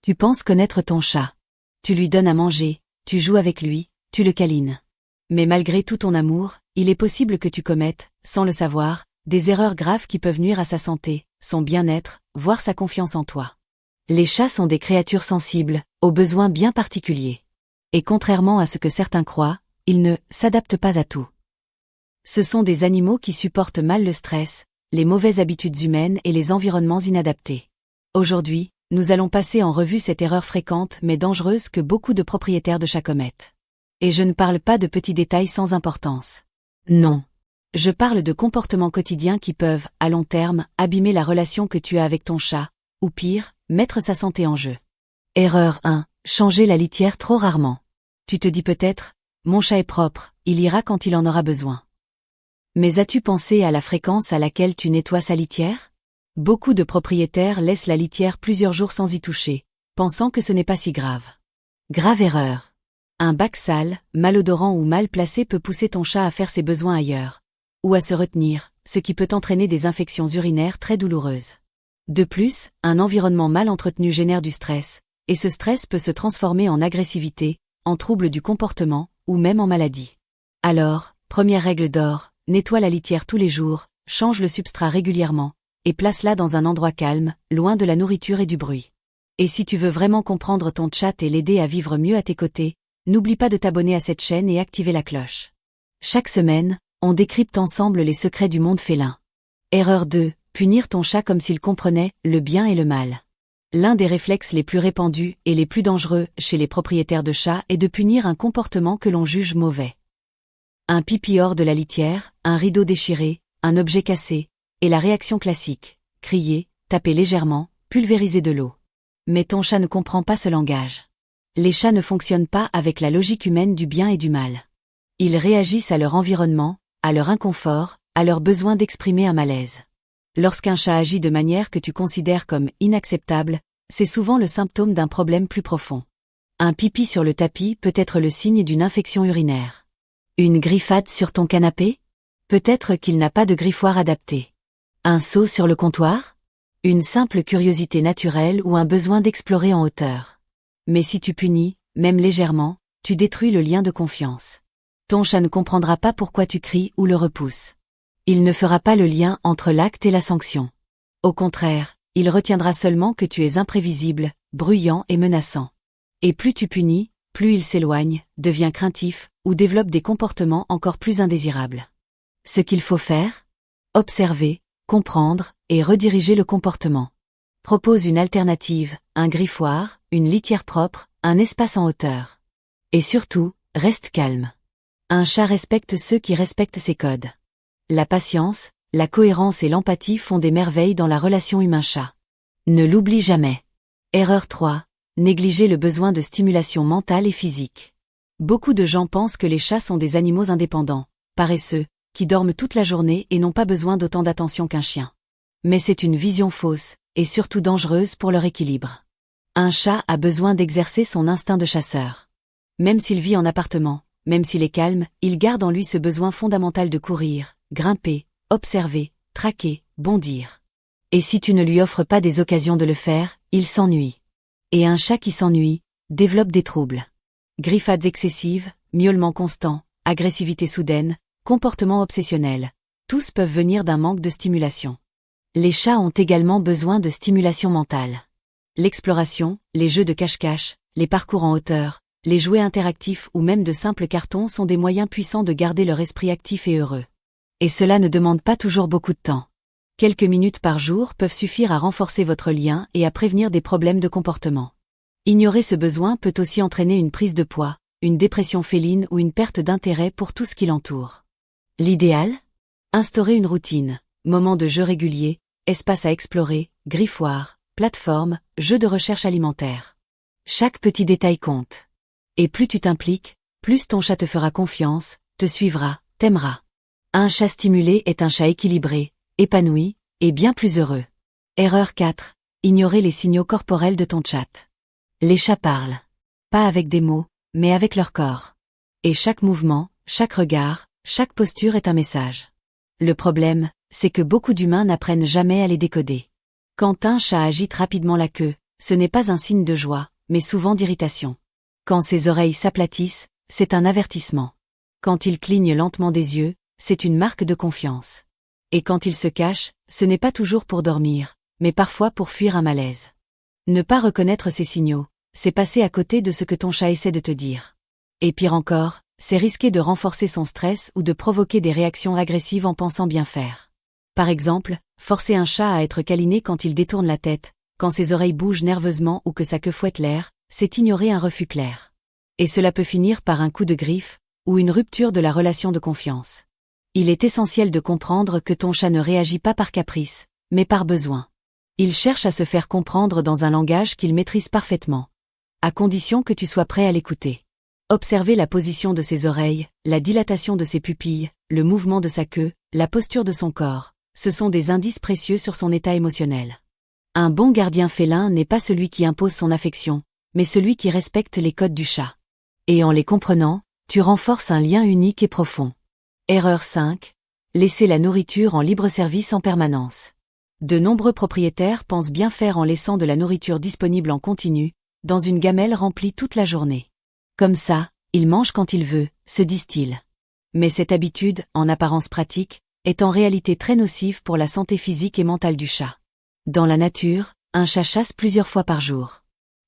Tu penses connaître ton chat. Tu lui donnes à manger, tu joues avec lui, tu le câlines. Mais malgré tout ton amour, il est possible que tu commettes, sans le savoir, des erreurs graves qui peuvent nuire à sa santé, son bien-être, voire sa confiance en toi. Les chats sont des créatures sensibles, aux besoins bien particuliers. Et contrairement à ce que certains croient, ils ne s'adaptent pas à tout. Ce sont des animaux qui supportent mal le stress, les mauvaises habitudes humaines et les environnements inadaptés. Aujourd'hui, nous allons passer en revue cette erreur fréquente mais dangereuse que beaucoup de propriétaires de chats commettent. Et je ne parle pas de petits détails sans importance. Non. Je parle de comportements quotidiens qui peuvent, à long terme, abîmer la relation que tu as avec ton chat, ou pire, mettre sa santé en jeu. Erreur 1. Changer la litière trop rarement. Tu te dis peut-être, mon chat est propre, il ira quand il en aura besoin. Mais as-tu pensé à la fréquence à laquelle tu nettoies sa litière? Beaucoup de propriétaires laissent la litière plusieurs jours sans y toucher, pensant que ce n'est pas si grave. Grave erreur. Un bac sale, malodorant ou mal placé peut pousser ton chat à faire ses besoins ailleurs, ou à se retenir, ce qui peut entraîner des infections urinaires très douloureuses. De plus, un environnement mal entretenu génère du stress, et ce stress peut se transformer en agressivité, en trouble du comportement, ou même en maladie. Alors, première règle d'or, nettoie la litière tous les jours, change le substrat régulièrement, et place-la dans un endroit calme, loin de la nourriture et du bruit. Et si tu veux vraiment comprendre ton chat et l'aider à vivre mieux à tes côtés, n'oublie pas de t'abonner à cette chaîne et activer la cloche. Chaque semaine, on décrypte ensemble les secrets du monde félin. Erreur 2. Punir ton chat comme s'il comprenait le bien et le mal. L'un des réflexes les plus répandus et les plus dangereux chez les propriétaires de chats est de punir un comportement que l'on juge mauvais. Un pipi hors de la litière, un rideau déchiré, un objet cassé, et la réaction classique, crier, taper légèrement, pulvériser de l'eau. Mais ton chat ne comprend pas ce langage. Les chats ne fonctionnent pas avec la logique humaine du bien et du mal. Ils réagissent à leur environnement, à leur inconfort, à leur besoin d'exprimer un malaise. Lorsqu'un chat agit de manière que tu considères comme inacceptable, c'est souvent le symptôme d'un problème plus profond. Un pipi sur le tapis peut être le signe d'une infection urinaire. Une griffade sur ton canapé? Peut-être qu'il n'a pas de griffoir adapté. Un saut sur le comptoir? Une simple curiosité naturelle ou un besoin d'explorer en hauteur. Mais si tu punis, même légèrement, tu détruis le lien de confiance. Ton chat ne comprendra pas pourquoi tu cries ou le repousses. Il ne fera pas le lien entre l'acte et la sanction. Au contraire, il retiendra seulement que tu es imprévisible, bruyant et menaçant. Et plus tu punis, plus il s'éloigne, devient craintif, ou développe des comportements encore plus indésirables. Ce qu'il faut faire? Observer, comprendre, et rediriger le comportement. Propose une alternative, un griffoir, une litière propre, un espace en hauteur. Et surtout, reste calme. Un chat respecte ceux qui respectent ses codes. La patience, la cohérence et l'empathie font des merveilles dans la relation humain-chat. Ne l'oublie jamais. Erreur 3. Négliger le besoin de stimulation mentale et physique. Beaucoup de gens pensent que les chats sont des animaux indépendants, paresseux, qui dorment toute la journée et n'ont pas besoin d'autant d'attention qu'un chien. Mais c'est une vision fausse, et surtout dangereuse pour leur équilibre. Un chat a besoin d'exercer son instinct de chasseur. Même s'il vit en appartement, même s'il est calme, il garde en lui ce besoin fondamental de courir, grimper, observer, traquer, bondir. Et si tu ne lui offres pas des occasions de le faire, il s'ennuie. Et un chat qui s'ennuie, développe des troubles. Griffades excessives, miaulements constants, agressivité soudaine, comportement obsessionnel. Tous peuvent venir d'un manque de stimulation. Les chats ont également besoin de stimulation mentale. L'exploration, les jeux de cache-cache, les parcours en hauteur, les jouets interactifs ou même de simples cartons sont des moyens puissants de garder leur esprit actif et heureux. Et cela ne demande pas toujours beaucoup de temps. Quelques minutes par jour peuvent suffire à renforcer votre lien et à prévenir des problèmes de comportement. Ignorer ce besoin peut aussi entraîner une prise de poids, une dépression féline ou une perte d'intérêt pour tout ce qui l'entoure. L'idéal? Instaurer une routine, moments de jeu réguliers, espace à explorer, griffoir, plateforme, jeux de recherche alimentaire. Chaque petit détail compte. Et plus tu t'impliques, plus ton chat te fera confiance, te suivra, t'aimera. Un chat stimulé est un chat équilibré, épanoui, et bien plus heureux. Erreur 4. Ignorer les signaux corporels de ton chat. Les chats parlent. Pas avec des mots, mais avec leur corps. Et chaque mouvement, chaque regard, chaque posture est un message. Le problème, c'est que beaucoup d'humains n'apprennent jamais à les décoder. Quand un chat agite rapidement la queue, ce n'est pas un signe de joie, mais souvent d'irritation. Quand ses oreilles s'aplatissent, c'est un avertissement. Quand il cligne lentement des yeux, c'est une marque de confiance. Et quand il se cache, ce n'est pas toujours pour dormir, mais parfois pour fuir un malaise. Ne pas reconnaître ces signaux, c'est passer à côté de ce que ton chat essaie de te dire. Et pire encore, c'est risquer de renforcer son stress ou de provoquer des réactions agressives en pensant bien faire. Par exemple, forcer un chat à être câliné quand il détourne la tête, quand ses oreilles bougent nerveusement ou que sa queue fouette l'air, c'est ignorer un refus clair. Et cela peut finir par un coup de griffe, ou une rupture de la relation de confiance. Il est essentiel de comprendre que ton chat ne réagit pas par caprice, mais par besoin. Il cherche à se faire comprendre dans un langage qu'il maîtrise parfaitement. À condition que tu sois prêt à l'écouter. Observez la position de ses oreilles, la dilatation de ses pupilles, le mouvement de sa queue, la posture de son corps. Ce sont des indices précieux sur son état émotionnel. Un bon gardien félin n'est pas celui qui impose son affection, mais celui qui respecte les codes du chat. Et en les comprenant, tu renforces un lien unique et profond. Erreur 5. Laisser la nourriture en libre service en permanence. De nombreux propriétaires pensent bien faire en laissant de la nourriture disponible en continu, dans une gamelle remplie toute la journée. Comme ça, il mange quand il veut, se disent-ils. Mais cette habitude, en apparence pratique, est en réalité très nocive pour la santé physique et mentale du chat. Dans la nature, un chat chasse plusieurs fois par jour.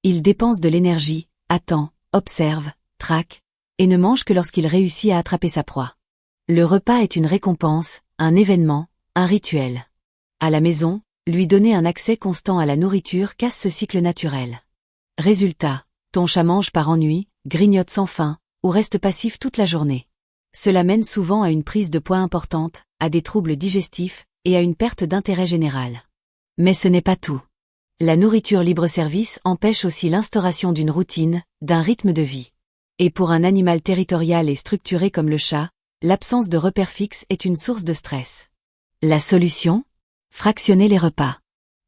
Il dépense de l'énergie, attend, observe, traque, et ne mange que lorsqu'il réussit à attraper sa proie. Le repas est une récompense, un événement, un rituel. À la maison, lui donner un accès constant à la nourriture casse ce cycle naturel. Résultat, ton chat mange par ennui, grignote sans faim, ou reste passif toute la journée. Cela mène souvent à une prise de poids importante, à des troubles digestifs, et à une perte d'intérêt général. Mais ce n'est pas tout. La nourriture libre-service empêche aussi l'instauration d'une routine, d'un rythme de vie. Et pour un animal territorial et structuré comme le chat, l'absence de repères fixes est une source de stress. La solution ? Fractionner les repas.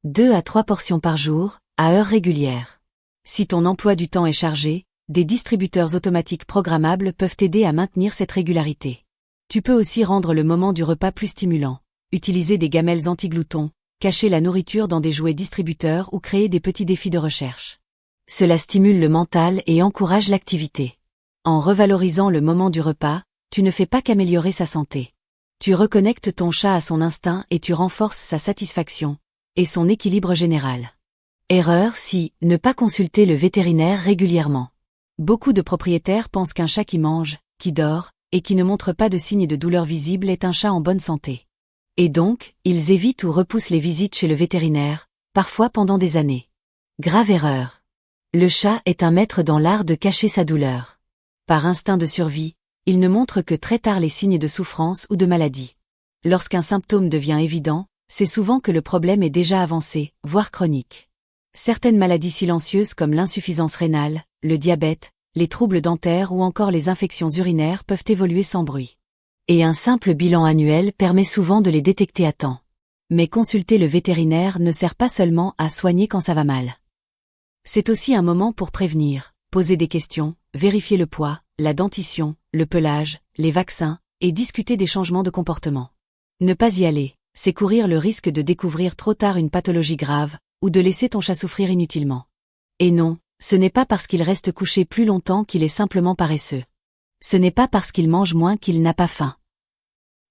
2 à 3 portions par jour, à heure régulière. Si ton emploi du temps est chargé, des distributeurs automatiques programmables peuvent t'aider à maintenir cette régularité. Tu peux aussi rendre le moment du repas plus stimulant, utiliser des gamelles anti-gloutons, cacher la nourriture dans des jouets distributeurs ou créer des petits défis de recherche. Cela stimule le mental et encourage l'activité. En revalorisant le moment du repas, tu ne fais pas qu'améliorer sa santé. Tu reconnectes ton chat à son instinct et tu renforces sa satisfaction et son équilibre général. Erreur 6. Ne pas consulter le vétérinaire régulièrement. Beaucoup de propriétaires pensent qu'un chat qui mange, qui dort, et qui ne montre pas de signes de douleur visible est un chat en bonne santé. Et donc, ils évitent ou repoussent les visites chez le vétérinaire, parfois pendant des années. Grave erreur. Le chat est un maître dans l'art de cacher sa douleur. Par instinct de survie, il ne montre que très tard les signes de souffrance ou de maladie. Lorsqu'un symptôme devient évident, c'est souvent que le problème est déjà avancé, voire chronique. Certaines maladies silencieuses comme l'insuffisance rénale, le diabète, les troubles dentaires ou encore les infections urinaires peuvent évoluer sans bruit. Et un simple bilan annuel permet souvent de les détecter à temps. Mais consulter le vétérinaire ne sert pas seulement à soigner quand ça va mal. C'est aussi un moment pour prévenir, poser des questions, vérifier le poids, la dentition, le pelage, les vaccins, et discuter des changements de comportement. Ne pas y aller, c'est courir le risque de découvrir trop tard une pathologie grave, ou de laisser ton chat souffrir inutilement. Et non, ce n'est pas parce qu'il reste couché plus longtemps qu'il est simplement paresseux. Ce n'est pas parce qu'il mange moins qu'il n'a pas faim.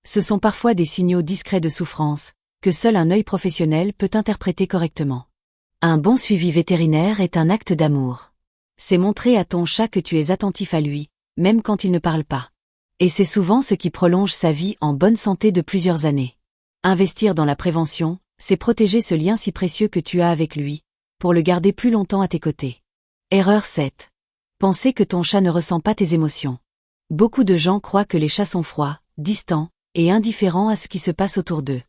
Ce sont parfois des signaux discrets de souffrance, que seul un œil professionnel peut interpréter correctement. Un bon suivi vétérinaire est un acte d'amour. C'est montrer à ton chat que tu es attentif à lui, même quand il ne parle pas. Et c'est souvent ce qui prolonge sa vie en bonne santé de plusieurs années. Investir dans la prévention, c'est protéger ce lien si précieux que tu as avec lui, pour le garder plus longtemps à tes côtés. Erreur 7. Penser que ton chat ne ressent pas tes émotions. Beaucoup de gens croient que les chats sont froids, distants, et indifférents à ce qui se passe autour d'eux.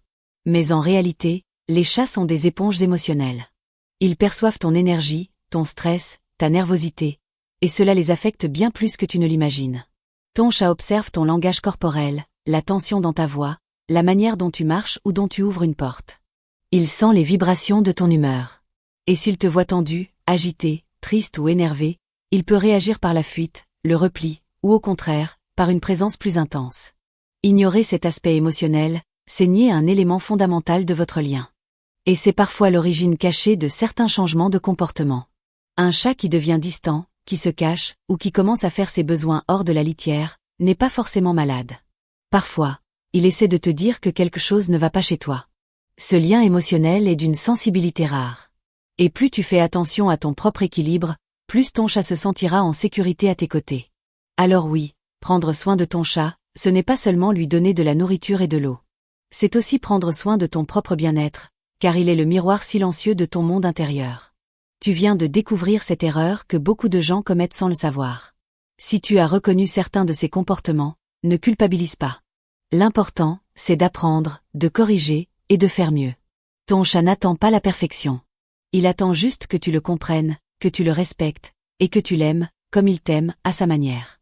Mais en réalité, les chats sont des éponges émotionnelles. Ils perçoivent ton énergie, ton stress, ta nervosité, et cela les affecte bien plus que tu ne l'imagines. Ton chat observe ton langage corporel, la tension dans ta voix, la manière dont tu marches ou dont tu ouvres une porte. Il sent les vibrations de ton humeur. Et s'il te voit tendu, agité, triste ou énervé, il peut réagir par la fuite, le repli, ou au contraire, par une présence plus intense. Ignorer cet aspect émotionnel, c'est nier un élément fondamental de votre lien. Et c'est parfois l'origine cachée de certains changements de comportement. Un chat qui devient distant, qui se cache, ou qui commence à faire ses besoins hors de la litière, n'est pas forcément malade. Parfois, il essaie de te dire que quelque chose ne va pas chez toi. Ce lien émotionnel est d'une sensibilité rare. Et plus tu fais attention à ton propre équilibre, plus ton chat se sentira en sécurité à tes côtés. Alors oui, prendre soin de ton chat, ce n'est pas seulement lui donner de la nourriture et de l'eau. C'est aussi prendre soin de ton propre bien-être, car il est le miroir silencieux de ton monde intérieur. Tu viens de découvrir cette erreur que beaucoup de gens commettent sans le savoir. Si tu as reconnu certains de ces comportements, ne culpabilise pas. L'important, c'est d'apprendre, de corriger, et de faire mieux. Ton chat n'attend pas la perfection. Il attend juste que tu le comprennes, que tu le respectes, et que tu l'aimes, comme il t'aime, à sa manière.